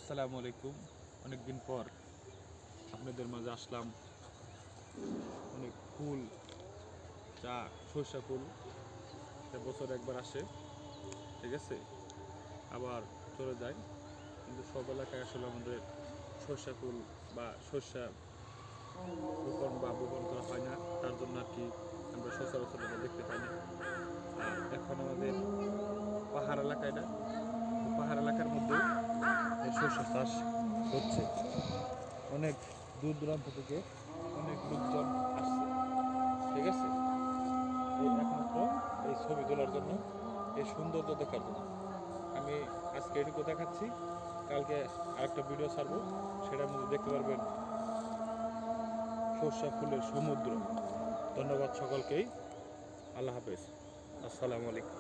আসসালামু আলাইকুম। অনেকদিন পর আপনাদের মাঝে আসলাম। অনেক ফুল, সর্ষা ফুল বছর একবার আসে, ঠিক আছে, আবার চলে যায়। কিন্তু সব এলাকায় আসলে আমাদের সর্ষা ফুল বা সর্ষা বপন করা হয় না, তার জন্য আর কি আমরা সচরাচর এটা দেখতে পাই না। আর এখন আমাদের পাহাড় এলাকায় না, পাহাড় এলাকার মধ্যে সর্ষা চাষ হচ্ছে। অনেক দূর দূরান্ত থেকে অনেক লোকজন আসছে, ঠিক আছে, এই একমাত্র এই ছবি তোলার জন্য, এই সৌন্দর্য দেখার জন্য। আমি আজকে এটুকু দেখাচ্ছি, কালকে আরেকটা ভিডিও ছাড়বো, সেটার মধ্যে দেখতে পারবেন সর্ষা ফুলের সমুদ্র। ধন্যবাদ সকলকেই। আল্লাহ হাফেজ। আসসালামু আলাইকুম।